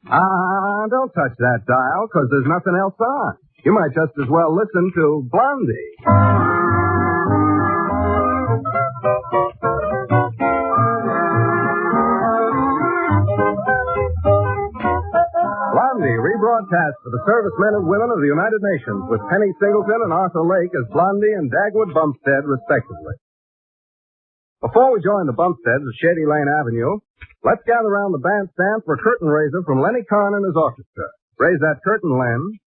Don't touch that dial, because there's nothing else on. You might just as well listen to Blondie. Blondie, rebroadcast for the servicemen and women of the United Nations with Penny Singleton and Arthur Lake as Blondie and Dagwood Bumstead, respectively. Before we join the Bumsteads at Shady Lane Avenue, let's gather around the bandstand for a curtain raiser from Lenny Kahn and his orchestra. Raise that curtain, Len.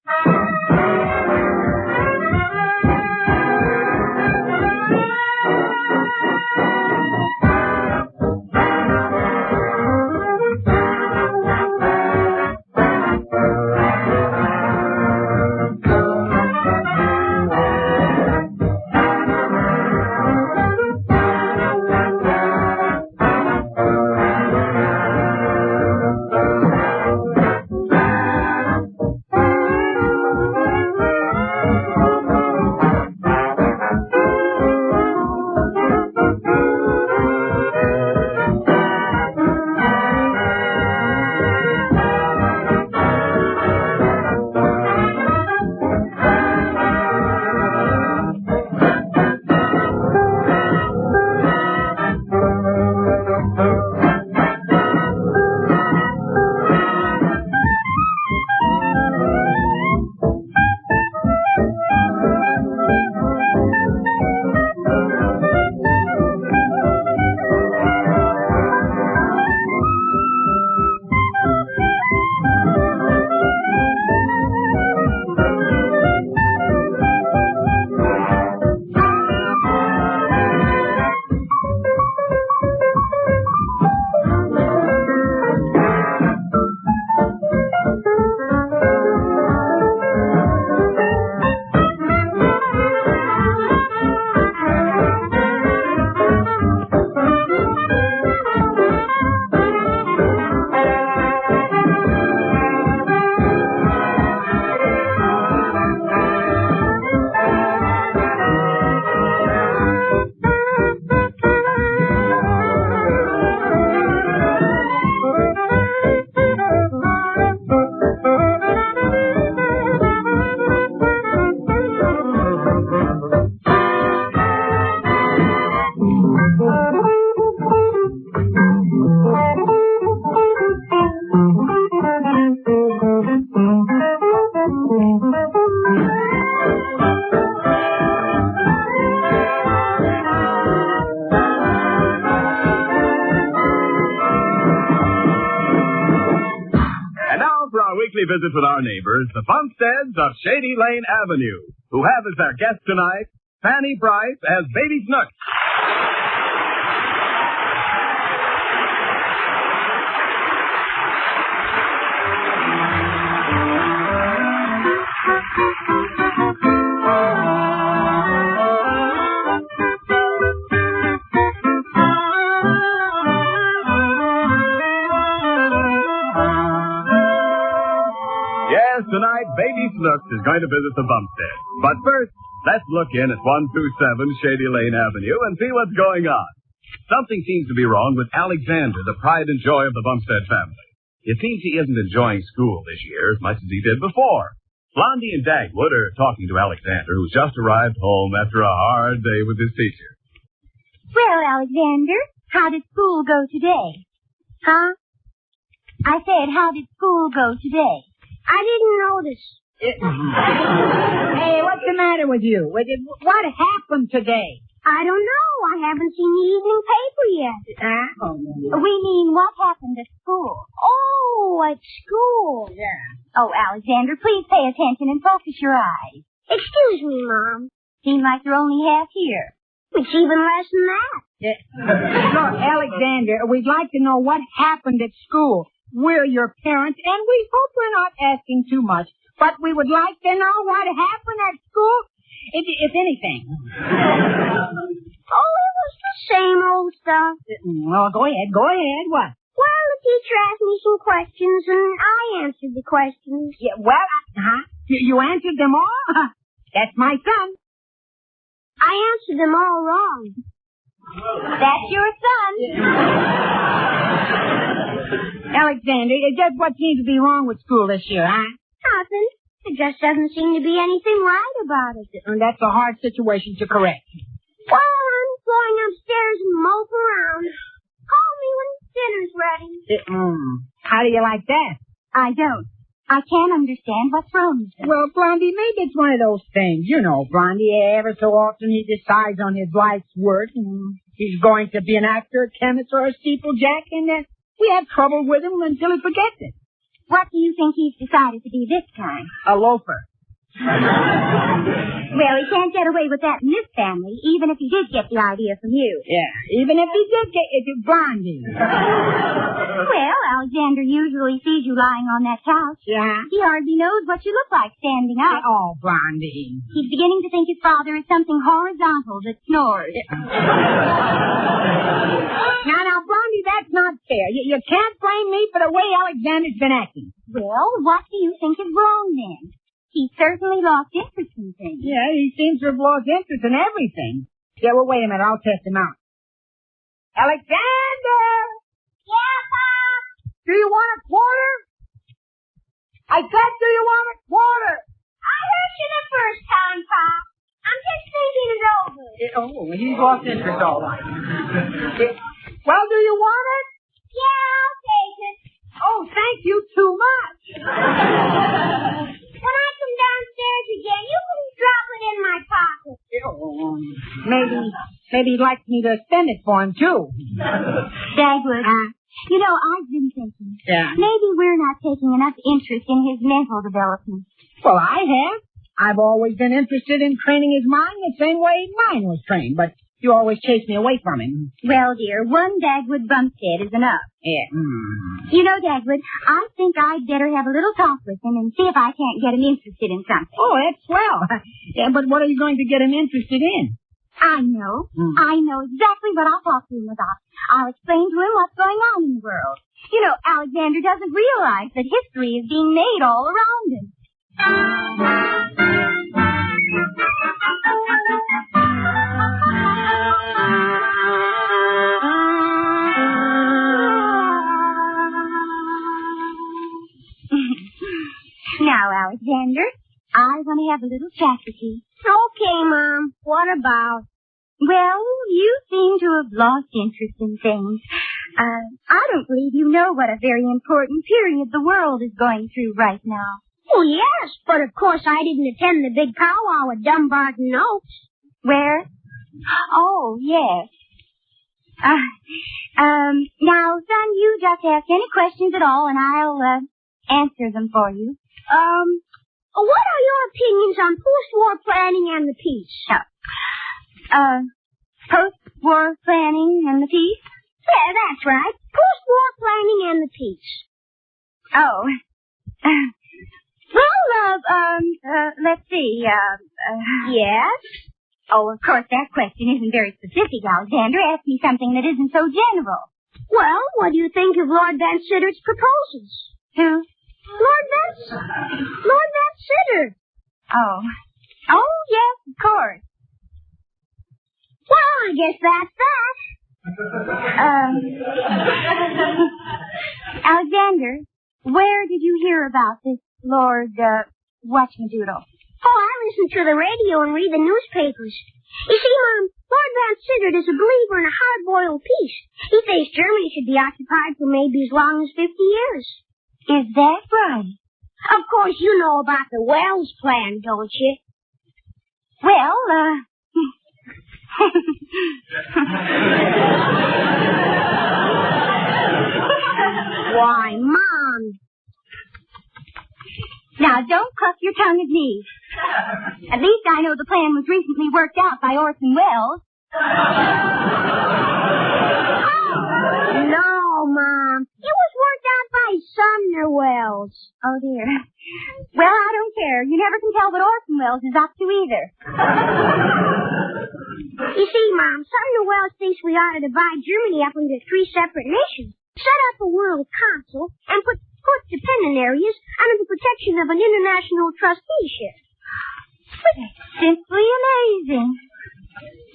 Visit with our neighbors, the Bumsteads of Shady Lane Avenue, who have as their guest tonight, Fanny Bryce as Baby Snooks. Tonight, Baby Snooks is going to visit the Bumsteads. But first, let's look in at 127 Shady Lane Avenue and see what's going on. Something seems to be wrong with Alexander, the pride and joy of the Bumstead family. It seems he isn't enjoying school this year as much as he did before. Blondie and Dagwood are talking to Alexander, who's just arrived home after a hard day with his teacher. Well, Alexander, how did school go today? Huh? I said, how did school go today? I didn't notice. Hey, what's the matter with you? What happened today? I don't know. I haven't seen the evening paper yet. We mean, what happened at school? Oh, at school. Yeah. Oh, Alexander, please pay attention and focus your eyes. Excuse me, Mom. Seems like you're only half here. It's even less than that. Look, Alexander, we'd like to know what happened at school. We're your parents, and we hope we're not asking too much, but we would like to know what happened at school, if anything. Oh, it was the same old stuff. Well, go ahead. What? Well, the teacher asked me some questions, and I answered the questions. Yeah, well, you answered them all? That's my son. I answered them all wrong. That's your son. Alexander, just what seems to be wrong with school this year, huh? Nothing. There just doesn't seem to be anything right about it. And that's a hard situation to correct. Well, I'm going upstairs and mope around. Call me when dinner's ready. How do you like that? I don't. I can't understand what's wrong with him. Well, Blondie, maybe it's one of those things. You know, Blondie, ever so often he decides on his life's work. And he's going to be an actor, a chemist, or a steeplejack, and we have trouble with him until he forgets it. What do you think he's decided to be this time? A loafer. Well, he can't get away with that in this family, even if he did get the idea from you. Yeah, even if he did get it to Blondie. Well, Alexander usually sees you lying on that couch. Yeah? He hardly knows what you look like standing up. Oh, Blondie. He's beginning to think his father is something horizontal that snores. Now, Blondie, that's not fair. You can't blame me for the way Alexander's been acting. Well, what do you think is wrong then? He certainly lost interest in things. Yeah, he seems to have lost interest in everything. Yeah, well, wait a minute. I'll test him out. Alexander! Yeah, Pop? Do you want a quarter? I said, do you want a quarter? I heard you the first time, Pop. I'm just thinking it over. He's lost interest all right. Well, do you want it? Yeah, I'll take it. Oh, thank you too much. When I come downstairs again, you can drop it in my pocket. Maybe he'd like me to spend it for him, too. Dagwood, you know, I've been thinking. Yeah. Maybe we're not taking enough interest in his mental development. Well, I have. I've always been interested in training his mind the same way mine was trained, but you always chase me away from him. Well, dear, one Dagwood Bumstead is enough. Yeah. You know, Dagwood, I think I'd better have a little talk with him and see if I can't get him interested in something. Oh, that's swell. Yeah, but what are you going to get him interested in? I know. I know exactly what I'll talk to him about. I'll explain to him what's going on in the world. You know, Alexander doesn't realize that history is being made all around him. Now, Alexander, I want to have a little chat with you. Okay, Mom. What about? Well, you seem to have lost interest in things. I don't believe you know what a very important period the world is going through right now. Well, yes, but of course I didn't attend the big powwow at Dumbarton Oaks. Where? Oh, yes. Now, son, you just ask any questions at all, and I'll answer them for you. What are your opinions on post-war planning and the peace? Post-war planning and the peace? Yeah, that's right. Post-war planning and the peace. Oh. Let's see, Yes? Oh, of course, that question isn't very specific, Alexander. Ask me something that isn't so general. Well, what do you think of Lord Van Sitter's proposals? Who? Lord Van Sitter. Oh. Oh, yes, of course. Well, I guess that's that. Alexander, where did you hear about this Lord, Whatchmadoodle? Oh, I listen to the radio and read the newspapers. You see, Mom, Lord Van Sitter is a believer in a hard-boiled peace. He thinks Germany should be occupied for maybe as long as 50 years. Is that right? Of course, you know about the Wells plan, don't you? Well, Why, Mom. Now, don't cluck your tongue at me. At least I know the plan was recently worked out by Orson Welles. No, Mom. It was worked out by Sumner Wells. Oh, dear. Well, I don't care. You never can tell what Orson Welles is up to either. You see, Mom, Sumner Wells thinks we ought to divide Germany up into 3 separate nations, set up a world council, and put dependent areas under the protection of an international trusteeship. That's simply amazing.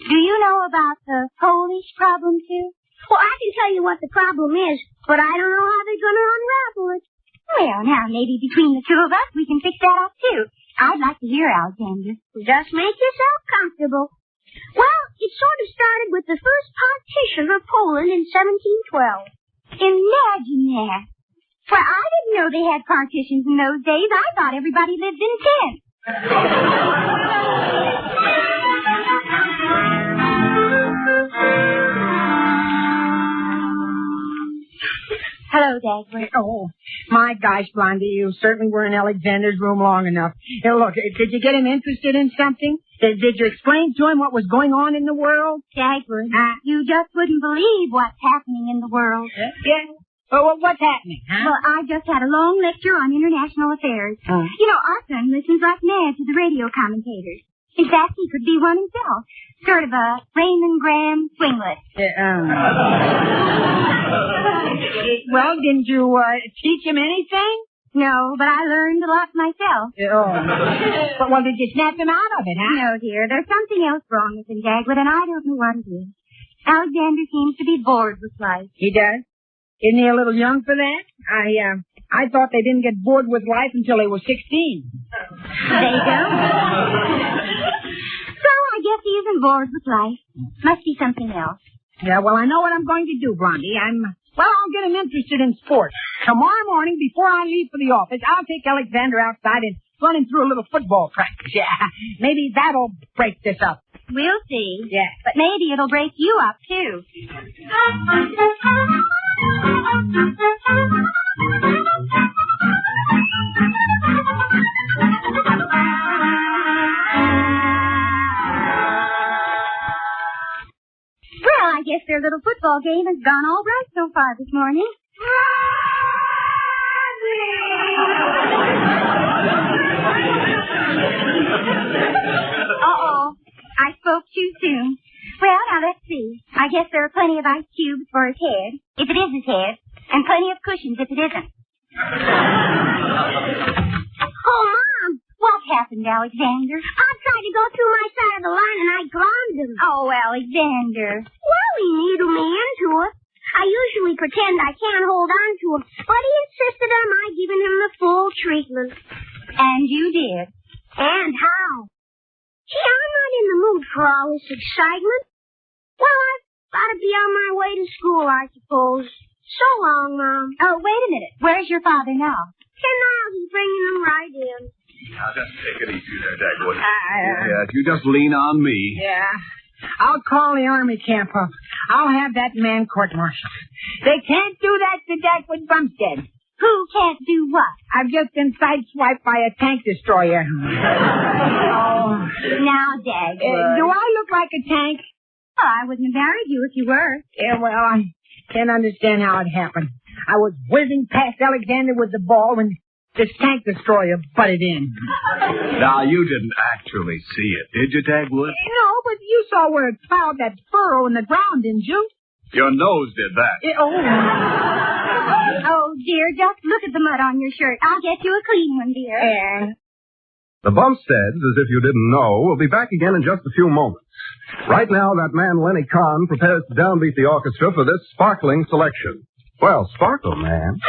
Do you know about the Polish problem, too? Well, I can tell you what the problem is, but I don't know how they're going to unravel it. Well, now, maybe between the two of us, we can fix that up, too. I'd like to hear, Alexander. Just make yourself comfortable. Well, it sort of started with the first partition of Poland in 1712. Imagine that. Well, I didn't know they had partitions in those days. I thought everybody lived in tents. Hello, Dagwood. Oh, my gosh, Blondie, you certainly were in Alexander's room long enough. Hey, look, did you get him interested in something? Did you explain to him what was going on in the world? Dagwood, you just wouldn't believe what's happening in the world. Yeah? Well, what's happening, huh? Well, I just had a long lecture on international affairs. You know, our son listens like mad to the radio commentators. In fact, he could be one himself. Sort of a Raymond Graham swinglet. Well, didn't you teach him anything? No, but I learned a lot myself. Well, did you snap him out of it, huh? No, dear. There's something else wrong with him, Dagwood, and I don't know what it is. Alexander seems to be bored with life. He does? Isn't he a little young for that? I thought they didn't get bored with life until they were 16. They don't? So I guess he isn't bored with life. Must be something else. Yeah, well, I know what I'm going to do, Blondie. I'll get him interested in sports. Tomorrow morning, before I leave for the office, I'll take Alexander outside and run him through a little football practice. Yeah, maybe that'll break this up. We'll see. Yeah. But maybe it'll break you up, too. Well, I guess their little football game has gone all right so far this morning. Uh-oh. I spoke too soon. Well, now let's see. I guess there are plenty of ice cubes for his head, if it is his head, and plenty of cushions if it isn't. Oh, Mom! What happened, Alexander? I tried to go through my side of the line and I glommed him. Oh, Alexander. Well, he needled me into it. I usually pretend I can't hold on to him, but he insisted on my giving him the full treatment. And you did. And how? Gee, I'm not in the mood for all this excitement. Well, I've got to be on my way to school, I suppose. So long, Mom. Oh, wait a minute. Where's your father now? 10 miles is bringing him right in. Now, just take it easy there, Dagwood. Yeah, you just lean on me. Yeah. I'll call the army camp up. I'll have that man court-martialed. They can't do that to Dagwood Bumstead. Who can't do what? I've just been sideswiped by a tank destroyer. Oh, now, Dagwood. Do I look like a tank? Oh, I wouldn't have married you if you were. Yeah, well, I can't understand how it happened. I was whizzing past Alexander with the ball when this tank destroyer butted in. Now, you didn't actually see it, did you, Dagwood? No, but you saw where it plowed that furrow in the ground, didn't you? Your nose did that. Oh, dear, just look at the mud on your shirt. I'll get you a clean one, dear. Yeah. The Bumsteads, as if you didn't know, will be back again in just a few moments. Right now, that man Lenny Kahn prepares to downbeat the orchestra for this sparkling selection. Well, sparkle, man.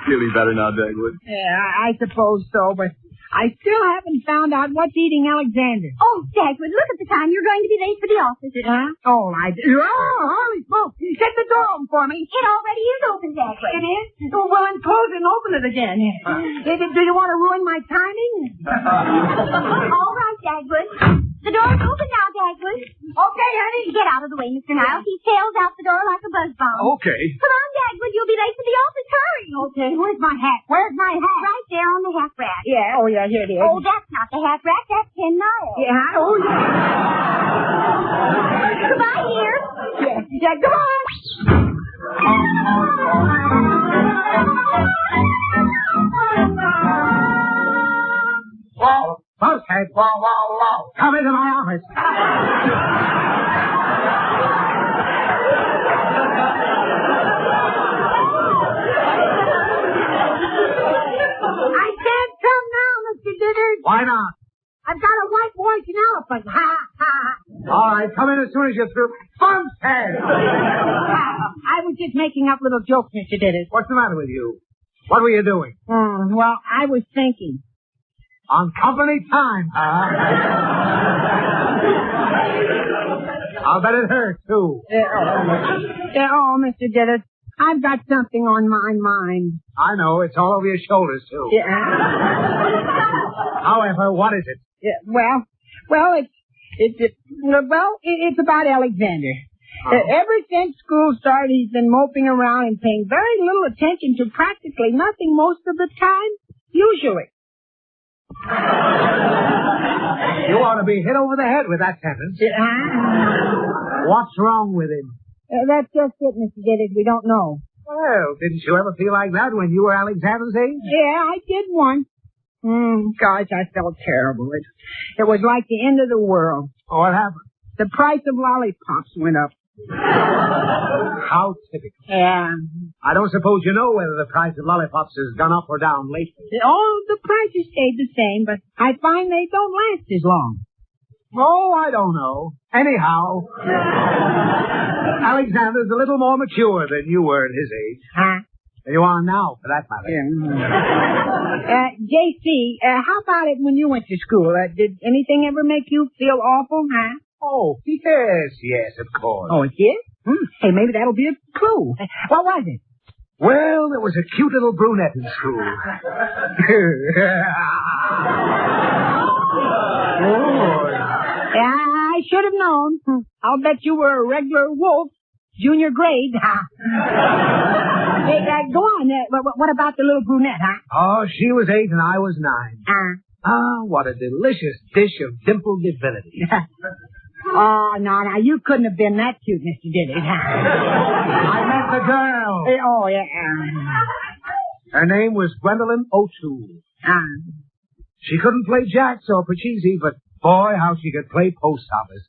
feeling better now, Dagwood? Yeah, I suppose so, but I still haven't found out what's eating Alexander. Oh, Dagwood, look at the time. You're going to be late for the office. Huh? Oh, holy smoke. Shut the door open for me. It already is open, Dagwood. It is? Oh, well, then close it and open it again. Do you want to ruin my timing? All right, Dagwood. The door's open now, Dagwood. Okay, honey. Get out of the way, Mr. Niles. He tails out the door like a buzz bomb. Okay. Come on, Dagwood. You'll be late for the office. Hurry. Okay, where's my hat? Where's my hat? Right there on the hat rack. Yeah, oh, yeah, here it is. Oh, that's not the hat rack. That's Ken Niles. Yeah, oh, yeah. Goodbye, dear. Yeah, come on. Whoa, Bumsteads. Whoa. Come into my office. I can't come now, Mr. Dithers. Why not? I've got a white voice and elephant. Ha, ha. All right, come in as soon as you're through. Bumsteads! I was just making up little jokes, Mr. Dithers. What's the matter with you? What were you doing? Well, I was thinking. On company time, huh? I'll bet it hurt, too. Oh, Mr. Dithers, I've got something on my mind. I know, it's all over your shoulders, too. Yeah. However, what is it? Yeah, well, it's about Alexander. Ever since school started, he's been moping around and paying very little attention to practically nothing most of the time, usually. You ought to be hit over the head with that sentence. What's wrong with him? That's just it, Mr. Dithers. We don't know. Well, didn't you ever feel like that when you were Alexander's age? Yeah, I did once. Gosh, I felt terrible. It was like the end of the world. Oh, what happened? The price of lollipops went up. How typical. Yeah. I don't suppose you know whether the price of lollipops has gone up or down lately. Oh, the prices stayed the same, but I find they don't last as long. Oh, I don't know. Anyhow, Alexander's a little more mature than you were at his age. Huh? You are now, for that matter. J.C., how about it when you went to school? Did anything ever make you feel awful, huh? Oh, yes, of course. Oh, it did? Hey, maybe that'll be a clue. What was it? Well, there was a cute little brunette in school. I should have known. I'll bet you were a regular wolf, junior grade. Hey, go on. What about the little brunette, huh? Oh, she was 8 and I was 9. What a delicious dish of dimpled divinity. Oh, no, you couldn't have been that cute, Mr. Diddy. I meant the girl. Oh, yeah. Her name was Gwendolyn O'Toole. She couldn't play jacks or pachisi, but boy, how she could play post office.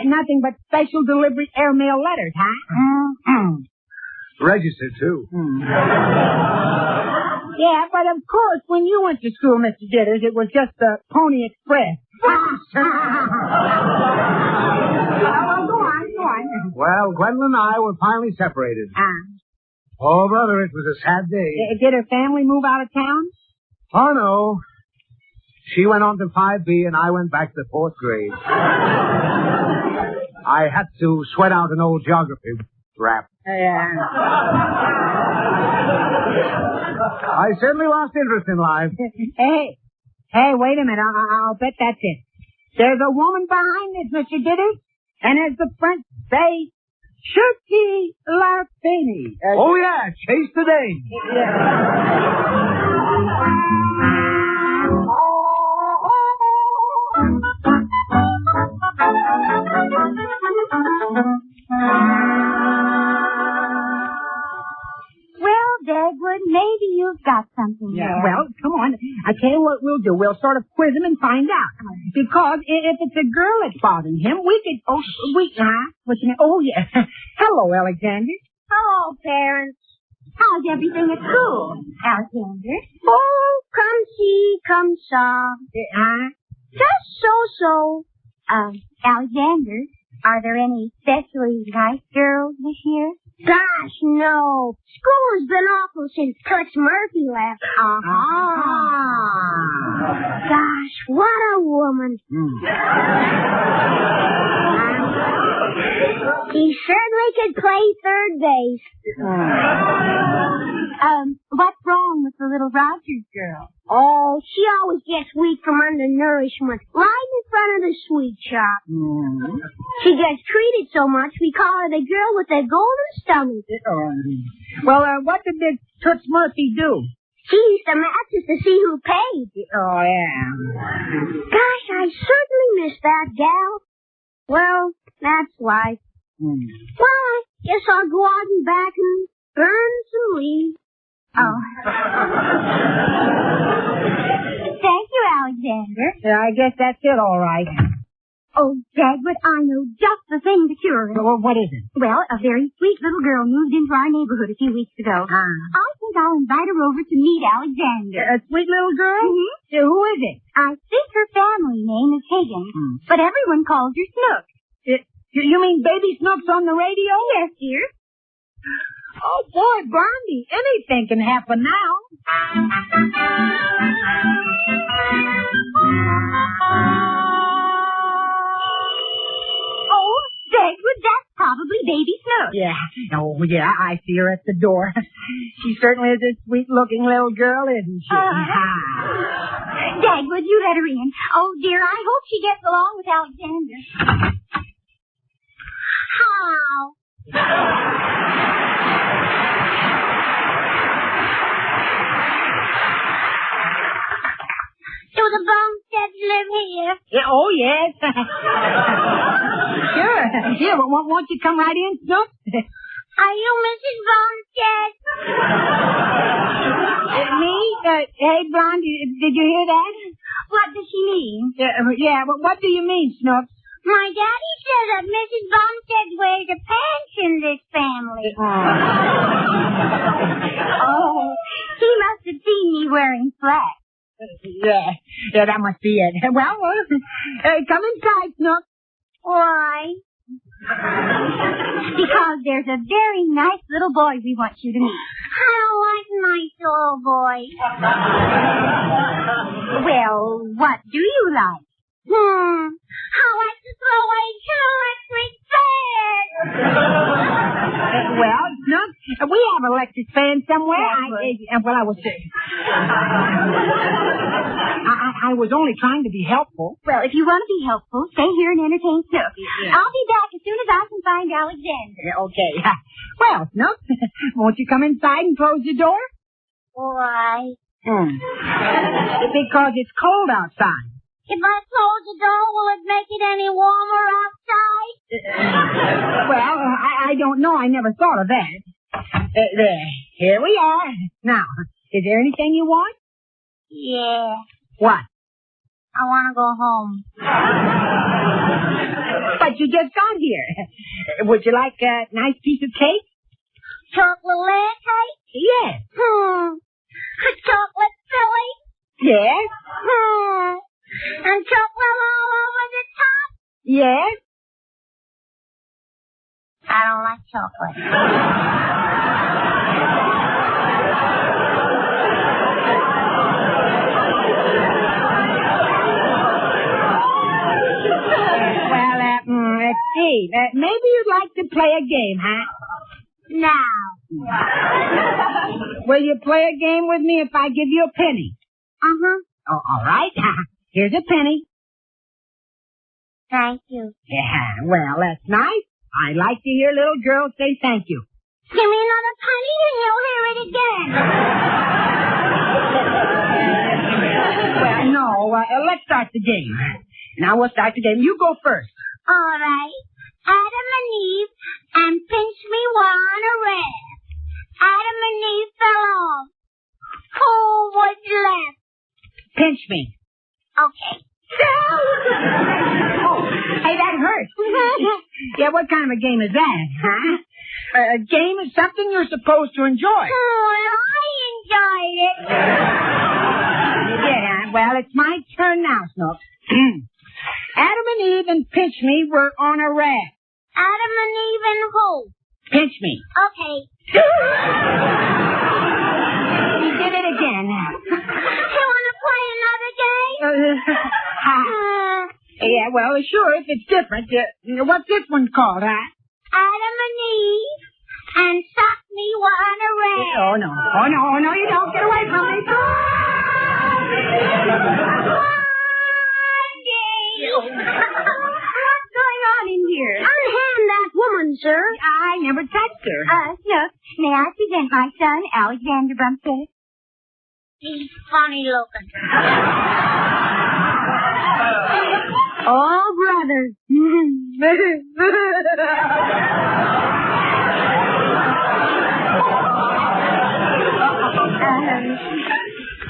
Nothing but special delivery airmail letters, huh? Registered, too. Yeah, but of course, when you went to school, Mr. Jitters, it was just the Pony Express. Go on. Well, Gwendolyn and I were finally separated. Oh, brother, it was a sad day. Did her family move out of town? Oh, no. She went on to 5B and I went back to 4th grade. I had to sweat out an old geography rap. Yeah. I certainly lost interest in life. Hey, wait a minute. I'll bet that's it. There's a woman behind this, Mr. Diddy. And as the French say, Shirky la Fini. Oh, yeah. Chase the dame. Well, Dagwood, maybe you've got something there. Well, come on. I tell you what we'll do. We'll sort of quiz him and find out. Because if it's a girl that's bothering him, we could... What's your name? Oh, yeah. Hello, Alexander. Hello, parents. How's everything at school, Alexander? Oh, come see, come saw. Just so. Alexander, are there any especially nice girls this year? Gosh, no. School has been awful since Toots Murphy left. Gosh, what a woman. He certainly could play third base. What's wrong with the little Rogers girl? Oh, she always gets weak from undernourishment, right in front of the sweet shop. She gets treated so much, we call her the girl with the golden stomach. Well, what did this Toots Murphy do? She used to match us to see who paid. Oh, yeah. Gosh, I certainly miss that gal. Well, that's life. Well, I guess I'll go out and back and burn some leaves. Oh. Thank you, Alexander. Yeah, I guess that's it, all right. Oh, Dagwood, I know just the thing to cure it. Well, what is it? Well, a very sweet little girl moved into our neighborhood a few weeks ago. I think I'll invite her over to meet Alexander. A sweet little girl? Mm-hmm. Who is it? I think her family name is Higgins, but everyone calls her Snooks. You mean Baby Snooks on the radio? Yes, dear. Oh, boy, Blondie, anything can happen now. Oh, Dagwood, that's probably Baby Snooks. Yeah. Oh, yeah, I see her at the door. She certainly is a sweet-looking little girl, isn't she? Dagwood, you let her in. Oh, dear, I hope she gets along with Alexander. How? Do the Bumsteads live here? Yeah, oh, yes. Sure. Here, won't you come right in, Snooks? Are you Mrs. Bumstead? Me? Hey, Blondie, did you hear that? What does she mean? Yeah, what do you mean, Snooks? My daddy says that Mrs. Bumstead wears a pants in this family. Oh, he must have seen me wearing flats. Yeah, that must be it. Well, come inside, Snooks. Why? Because there's a very nice little boy we want you to meet. I don't like nice little boys. Well, what do you like? I like to throw a electric fan. Well, Snooks, we have electric fans somewhere. I was only trying to be helpful. Well, if you want to be helpful, stay here and entertain Snooks. Yeah. I'll be back as soon as I can find Alexander. Okay. Well, Snooks, won't you come inside and close the door? Why? Because it's cold outside. If I close the door, will it make it any warmer outside? Well, I don't know. I never thought of that. There. Here we are. Now, is there anything you want? Yeah. What? I want to go home. But you just got here. Would you like a nice piece of cake? Chocolate layer cake? Yes. A chocolate filling? Yes. And chocolate all over the top? Yes. I don't like chocolate. Well, let's see. Maybe you'd like to play a game, huh? Now. Will you play a game with me if I give you a penny? Uh-huh. Oh, all right. Here's a penny. Thank you. Yeah, well, that's nice. I like to hear little girls say thank you. Give me another penny and you'll hear it again. Well, no, let's start the game. Now we'll start the game. You go first. All right. Adam and Eve and pinch me were on a raft. Adam and Eve fell off. Who was left? Pinch me. Okay. Oh, hey, that hurts. Yeah, what kind of a game is that, huh? A game is something you're supposed to enjoy. Oh, I enjoyed it. Yeah, well, it's my turn now, Snooks. Adam and Eve and Pinch Me were on a raft. Adam and Eve and who? Pinch me. Okay. You did it again. You want to play another game? Yeah, well, sure, if it's different. What's this one called, huh? Adam and Eve and Sock Me One Around. Oh, no. Oh, no, you don't. Get away from me. What's going on in here? Unhand that woman, sir. I never touched her. Snooks, may I present my son, Alexander Bumstead? He's funny looking. Oh, brother.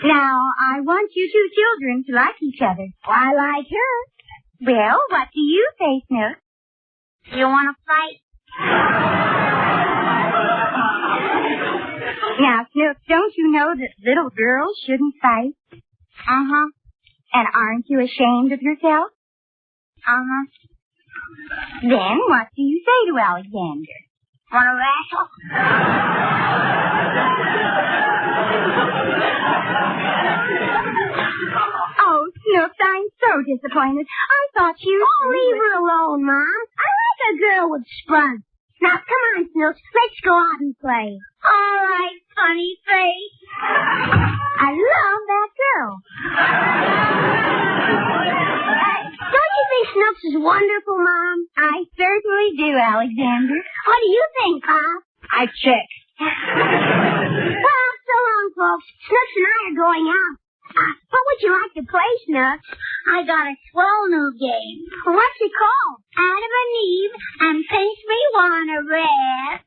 Now, I want you two children to like each other. I like her. Well, what do you say, Snooks? You want to fight? Now, Snooks, don't you know that little girls shouldn't fight? Uh-huh. And aren't you ashamed of yourself? Uh-huh. Then what do you say to Alexander? Want to wrestle? Oh, Snooks, I'm so disappointed. I thought you... Oh, leave her alone, Mom. I like a girl with spunk. Now, come on, Snooks. Let's go out and play. All right, funny face. I love that girl. Don't you think Snooks is wonderful, Mom? I certainly do, Alexander. What do you think, Pop? I check. Well, so long, folks. Snooks and I are going out. What would you like to play, Snooks? I got a swell new game. What's it called? Adam and Eve and Pinch Me One a Red.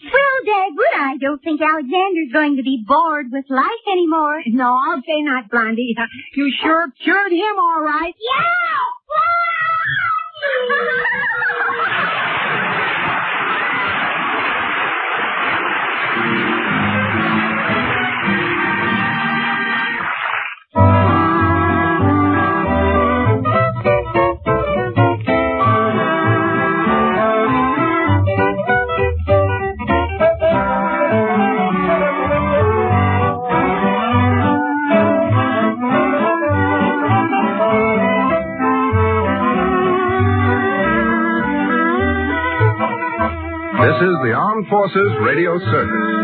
Well, Dagwood, I don't think Alexander's going to be bored with life anymore. No, I'll say not, Blondie. You sure cured him all right. Yeah! This is the Armed Forces Radio Service.